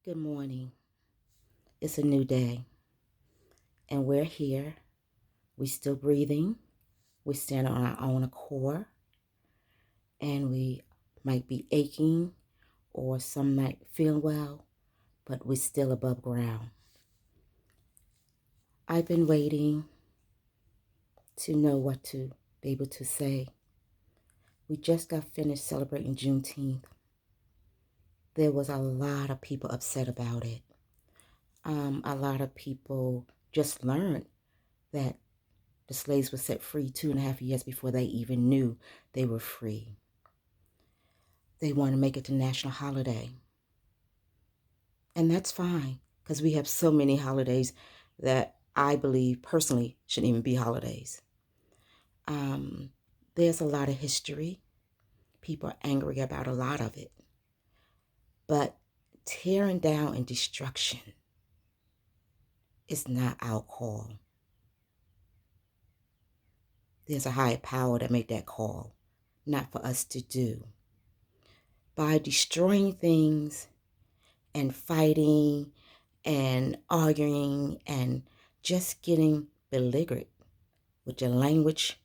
Good morning. It's a new day, and we're here. We're still breathing. We're standing on our own accord, and we might be aching, or some might feel well, but we're still above ground. I've been waiting to know what to be able to say. We just got finished celebrating Juneteenth. There was a lot of people upset about it. A lot of people just learned that the slaves were set free 2.5 years before they even knew they were free. They want to make it a national holiday. And that's fine, because we have so many holidays that I believe personally shouldn't even be holidays. There's a lot of history. People are angry about a lot of it. But tearing down and destruction is not our call. There's a higher power that made that call, not for us to do. By destroying things and fighting and arguing and just getting belligerent with your language,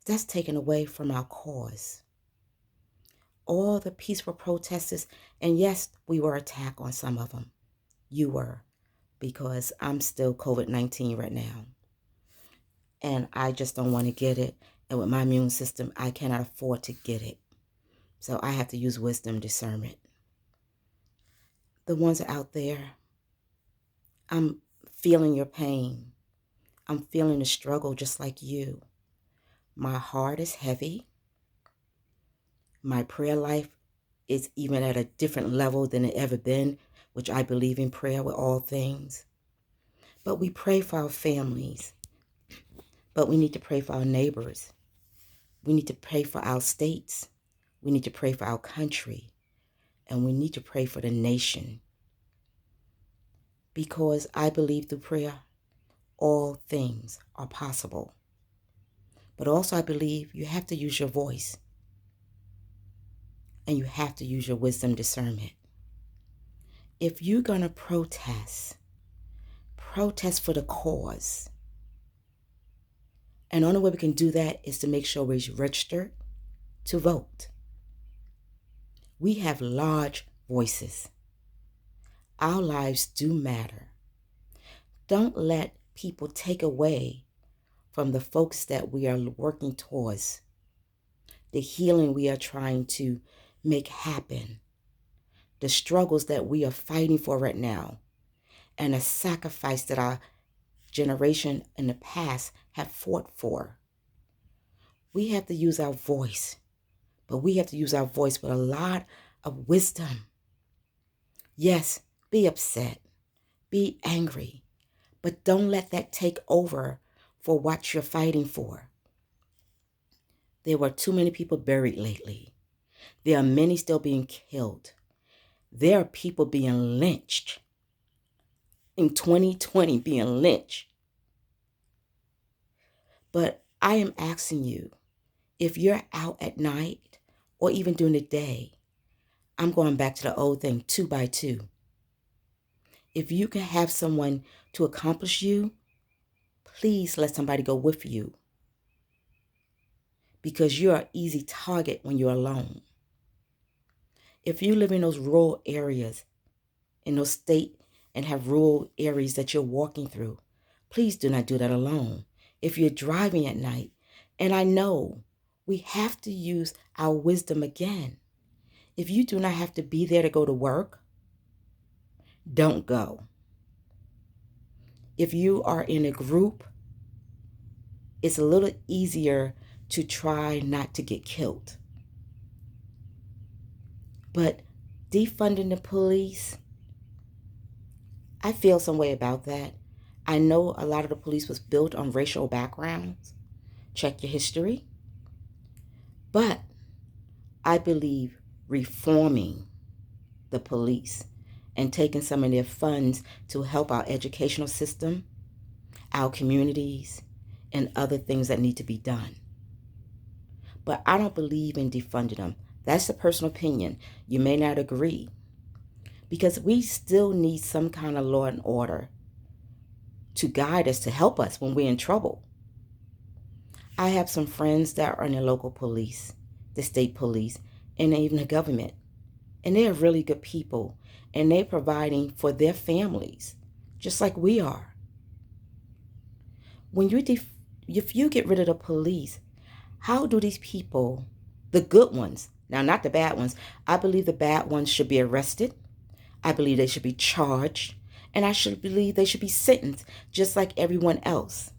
that's taken away from our cause. All the peaceful protesters, and yes, we were attacked on some of them. You were, because I'm still COVID-19 right now. And I just don't want to get it. And with my immune system, I cannot afford to get it. So I have to use wisdom, discernment. The ones out there, I'm feeling your pain. I'm feeling the struggle just like you. My heart is heavy. My prayer life is even at a different level than it ever been, which I believe in prayer with all things. But we pray for our families. But we need to pray for our neighbors. We need to pray for our states. We need to pray for our country. And we need to pray for the nation. Because I believe through prayer, all things are possible. But also I believe you have to use your voice. And you have to use your wisdom, discernment. If you're going to protest for the cause. And the only way we can do that is to make sure we're registered to vote. We have large voices. Our lives do matter. Don't let people take away from the folks that we are working towards, the healing we are trying to make happen, the struggles that we are fighting for right now, and the sacrifice that our generation in the past have fought for. We have to use our voice, but we have to use our voice with a lot of wisdom. Yes, be upset, be angry, but don't let that take over for what you're fighting for. There were too many people buried lately. There are many still being killed. There are people being lynched. In 2020, being lynched. But I am asking you, if you're out at night or even during the day, I'm going back to the old thing, 2x2. If you can have someone to accomplish you, please let somebody go with you. Because you're an easy target when you're alone. If you live in those rural areas, in those state and have rural areas that you're walking through, please do not do that alone. If you're driving at night, and I know we have to use our wisdom again. If you do not have to be there to go to work, don't go. If you are in a group, it's a little easier to try not to get killed. But defunding the police, I feel some way about that. I know a lot of the police was built on racial backgrounds. Check your history. But I believe reforming the police and taking some of their funds to help our educational system, our communities, and other things that need to be done. But I don't believe in defunding them. That's a personal opinion. You may not agree. because we still need some kind of law and order to guide us, to help us when we're in trouble. I have some friends that are in the local police, the state police, and even the government. And they're really good people. And they're providing for their families, just like we are. If you get rid of the police, how do these people, the good ones, now not the bad ones, I believe the bad ones should be arrested. I believe they should be charged. And I should believe they should be sentenced just like everyone else.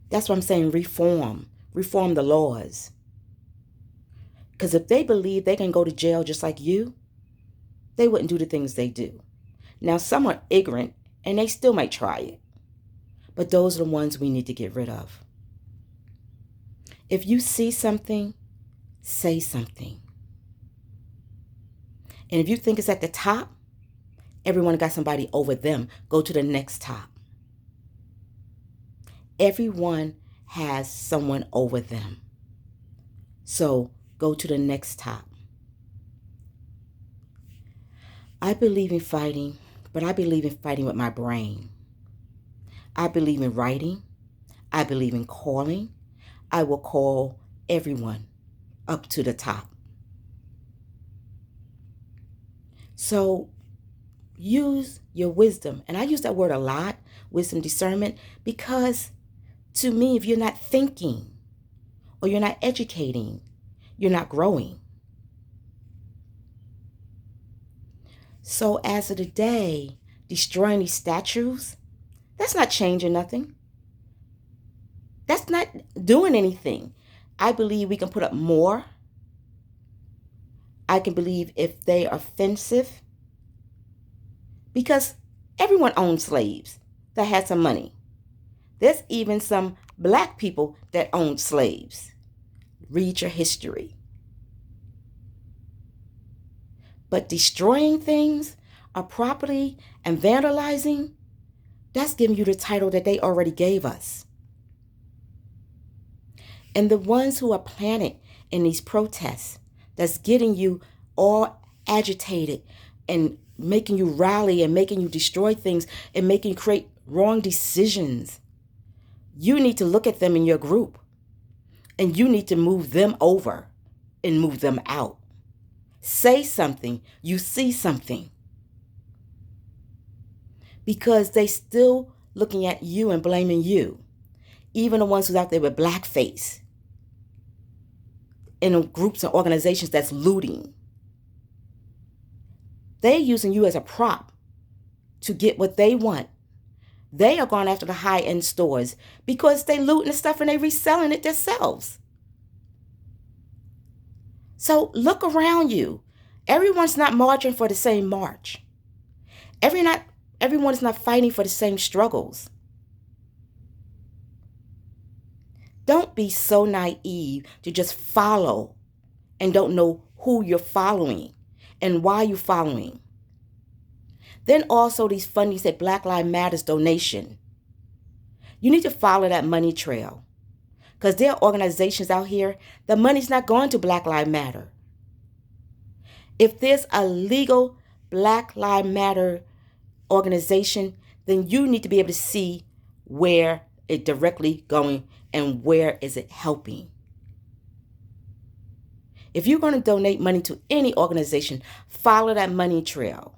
That's what I'm saying, reform the laws. Because if they believe they can go to jail just like you, they wouldn't do the things they do. Now, some are ignorant and they still might try it. But those are the ones we need to get rid of. If you see something, say something. And if you think it's at the top, everyone got somebody over them. Go to the next top. Everyone has someone over them. So go to the next top. I believe in fighting, but I believe in fighting with my brain. I believe in writing. I believe in calling. I will call everyone up to the top. So use your wisdom. And I use that word a lot, wisdom, discernment, because to me, if you're not thinking or you're not educating, you're not growing. So as of today, destroying these statues, that's not changing nothing. That's not doing anything. I believe we can put up more. I can believe if they are offensive, because everyone owned slaves that had some money. There's even some black people that owned slaves. Read your history. But destroying things, our property, and vandalizing, that's giving you the title that they already gave us. And the ones who are planted in these protests, that's getting you all agitated and making you rally and making you destroy things and making you create wrong decisions. You need to look at them in your group and you need to move them over and move them out. Say something. You see something. Because they still looking at you and blaming you. Even the ones who's out there with blackface. In groups and organizations that's looting. They're using you as a prop to get what they want. They are going after the high-end stores because they looting the stuff and they reselling it themselves. So look around you. Everyone's not marching for the same march. Everyone is not fighting for the same struggles. Don't be so naive to just follow and don't know who you're following and why you're following. Then also these fundies that Black Lives Matters donation. You need to follow that money trail. Because there are organizations out here, the money's not going to Black Lives Matter. If there's a legal Black Lives Matter organization, then you need to be able to see where it's directly going and where is it helping. If you're going to donate money to any organization, follow that money trail.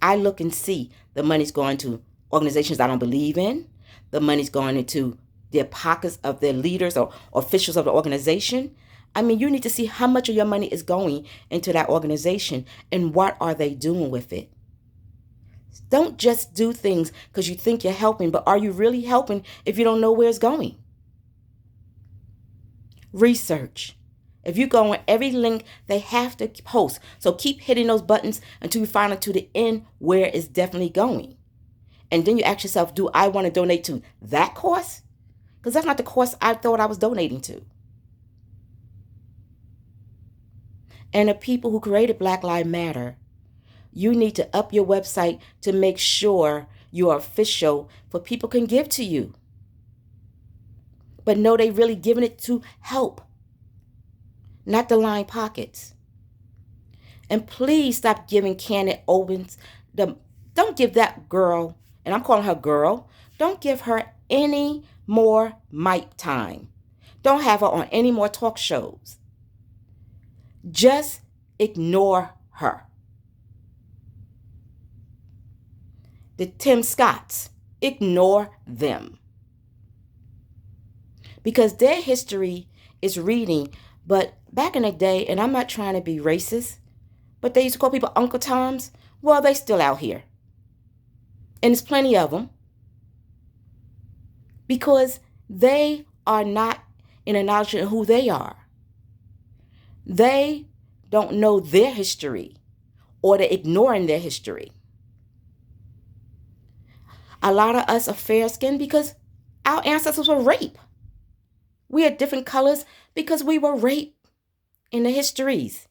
I look and see the money's going to organizations I don't believe in. The money's going into their pockets of their leaders or officials of the organization. I mean, you need to see how much of your money is going into that organization and what are they doing with it. Don't just do things because you think you're helping, but are you really helping if you don't know where it's going? Research. If you go on every link, they have to post. So keep hitting those buttons until you find out to the end where it's definitely going. And then you ask yourself, do I want to donate to that course? Because that's not the course I thought I was donating to. And the people who created Black Lives Matter, you need to up your website to make sure you are official for people can give to you. But no, they really giving it to help, not to line pockets. And please stop giving Candace Owens the, don't give that girl, and I'm calling her girl, don't give her any more mic time. Don't have her on any more talk shows. Just ignore her. The Tim Scotts, ignore them. Because their history is reading, but back in the day, and I'm not trying to be racist, but they used to call people Uncle Toms. Well, they still out here. And there's plenty of them. Because they are not in a knowledge of who they are. They don't know their history, or they're ignoring their history. A lot of us are fair skinned because our ancestors were raped. We are different colors because we were raped in the histories.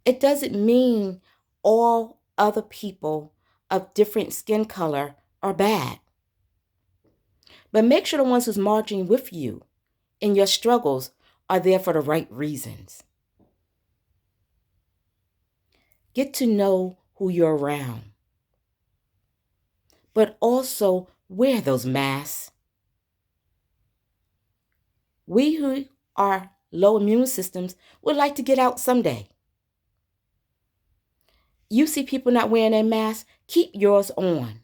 It doesn't mean all other people of different skin color are bad. But make sure the ones who's marching with you in your struggles are there for the right reasons. Get to know who you're around. But also wear those masks. We who are low immune systems would like to get out someday. You see people not wearing their masks, keep yours on.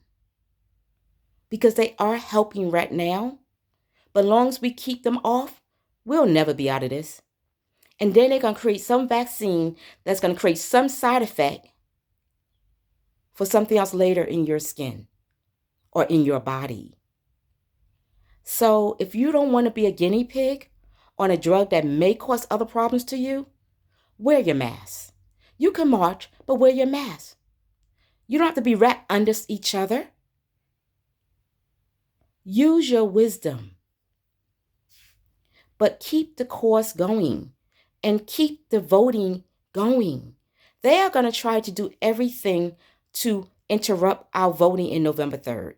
Because they are helping right now. But as long as we keep them off, we'll never be out of this. And then they're going to create some vaccine that's going to create some side effect for something else later in your skin or in your body. So if you don't want to be a guinea pig on a drug that may cause other problems to you, wear your mask. You can march, but wear your mask. You don't have to be wrapped under each other. Use your wisdom. But keep the course going and keep the voting going. They are going to try to do everything to interrupt our voting in November 3rd.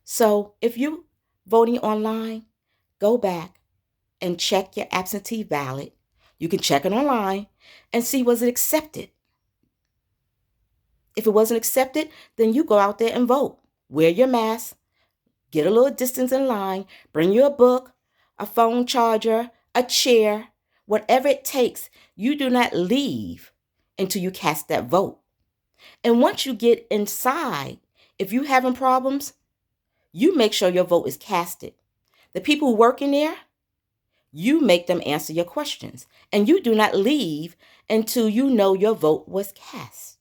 So if you're voting online, go back and check your absentee ballot. You can check it online and see was it accepted. If it wasn't accepted, then you go out there and vote. Wear your mask, get a little distance in line, bring you a book, a phone charger, a chair, whatever it takes. You do not leave until you cast that vote. And once you get inside, if you're having problems, you make sure your vote is casted. The people who work in there, you make them answer your questions. And you do not leave until you know your vote was cast.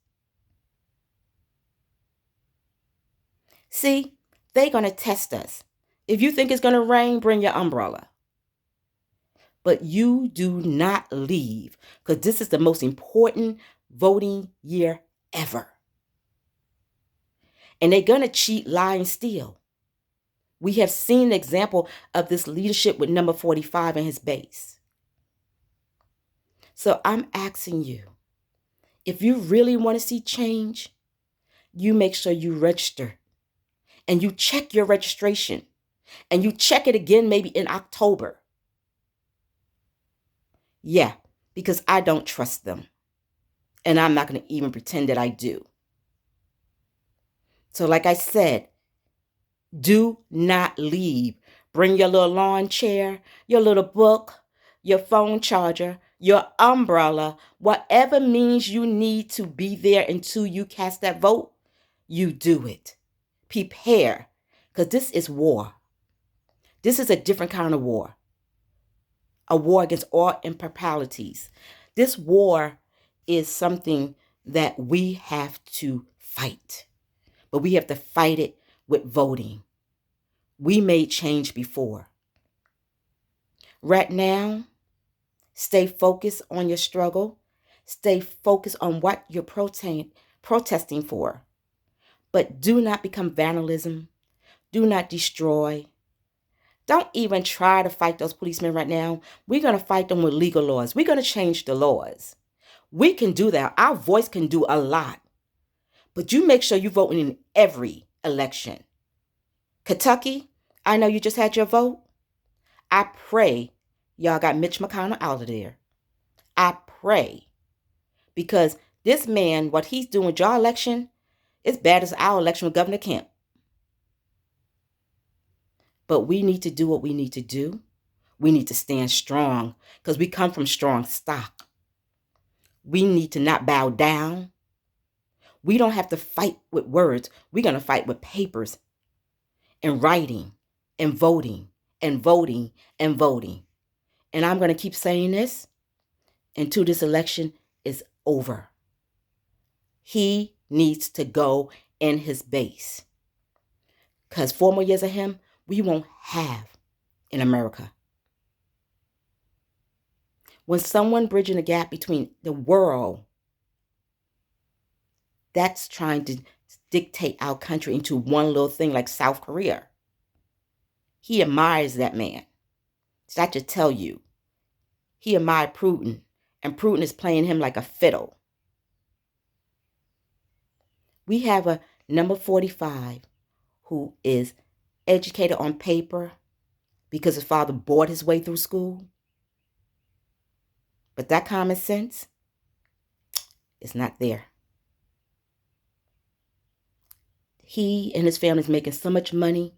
See, they're going to test us. If you think it's going to rain, bring your umbrella. But you do not leave, because this is the most important voting year ever. And they're going to cheat, lie, and steal. We have seen an example of this leadership with number 45 and his base. So I'm asking you, if you really want to see change, you make sure you register and you check your registration and you check it again maybe in October. Yeah, because I don't trust them. And I'm not going to even pretend that I do. So like I said, do not leave. Bring your little lawn chair, your little book, your phone charger, your umbrella, whatever means you need to be there until you cast that vote, you do it. Prepare, because this is war. This is a different kind of war. A war against all improprieties. This war is something that we have to fight. But we have to fight it with voting. We made change before. Right now, stay focused on your struggle. Stay focused on what you're protesting for. But do not become vandalism. Do not destroy. Don't even try to fight those policemen right now. We're going to fight them with legal laws. We're going to change the laws. We can do that. Our voice can do a lot. But you make sure you vote in every election. Kentucky, I know you just had your vote. I pray y'all got Mitch McConnell out of there. I pray. Because this man, what he's doing with your election, is bad as our election with Governor Kemp. But we need to do what we need to do. We need to stand strong because we come from strong stock. We need to not bow down. We don't have to fight with words. We're going to fight with papers and writing and voting and voting and voting. And I'm going to keep saying this until this election is over. He needs to go in his base. Because 4 more years of him, we won't have in America. When someone bridging the gap between the world, that's trying to dictate our country into one little thing like South Korea. He admires that man. So I should tell you, he admired Putin, and Putin is playing him like a fiddle. We have a number 45 who is educated on paper because his father bored his way through school. But that common sense is not there. He and his family is making so much money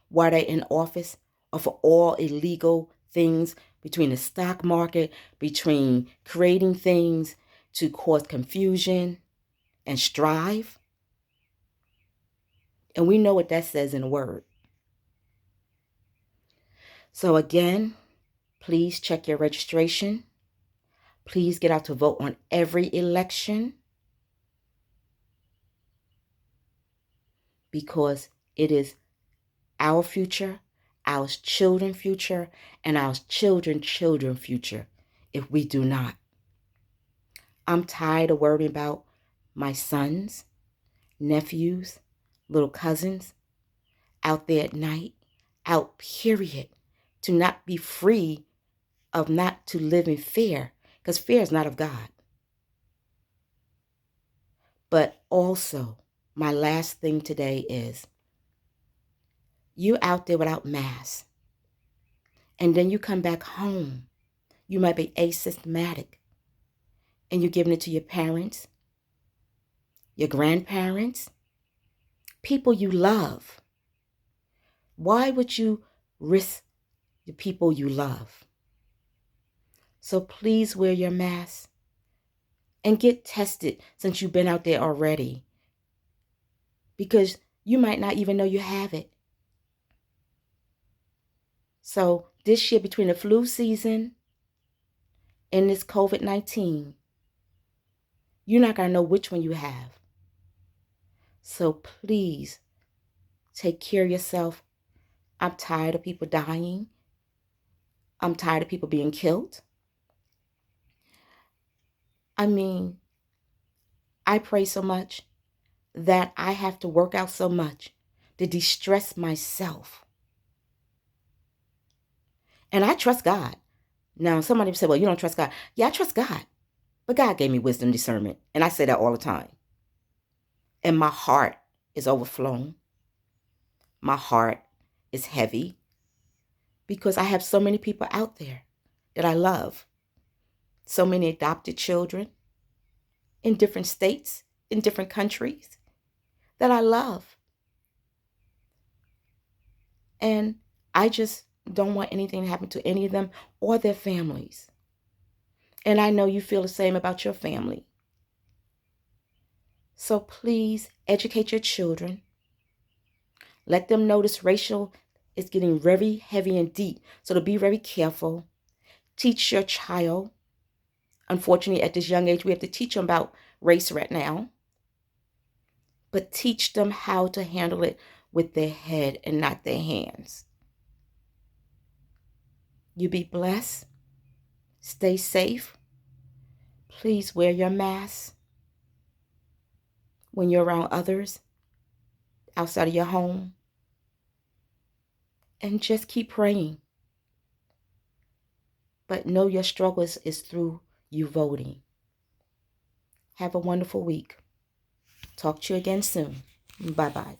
while they're in office or for all illegal things between the stock market, between creating things to cause confusion and strife. And we know what that says in the word. So again, please check your registration. Please get out to vote on every election because it is our future, our children's future, and our children's future if we do not. I'm tired of worrying about my sons, nephews, little cousins out there at night, out period, to not be free of not to live in fear, because fear is not of God. But also, my last thing today is, you out there without masks, and then you come back home. You might be asymptomatic, and you're giving it to your parents, your grandparents, people you love. Why would you risk the people you love? So please wear your mask and get tested since you've been out there already, because you might not even know you have it. So this year, between the flu season and this COVID-19, you're not going to know which one you have. So please take care of yourself. I'm tired of people dying. I'm tired of people being killed. I mean, I pray so much that I have to work out so much to de-stress myself. And I trust God. Now, somebody said, well, you don't trust God. Yeah, I trust God. But God gave me wisdom and discernment. And I say that all the time. And my heart is overflowing. My heart is heavy because I have so many people out there that I love. So many adopted children in different states, in different countries that I love. And I just don't want anything to happen to any of them or their families. And I know you feel the same about your family. So please educate your children. Let them know this racial is getting very heavy and deep. So to be very careful. Teach your child. Unfortunately, at this young age, we have to teach them about race right now. But teach them how to handle it with their head and not their hands. You be blessed. Stay safe. Please wear your mask when you're around others, outside of your home. And just keep praying. But know your struggle is through you voting. Have a wonderful week. Talk to you again soon. Bye-bye.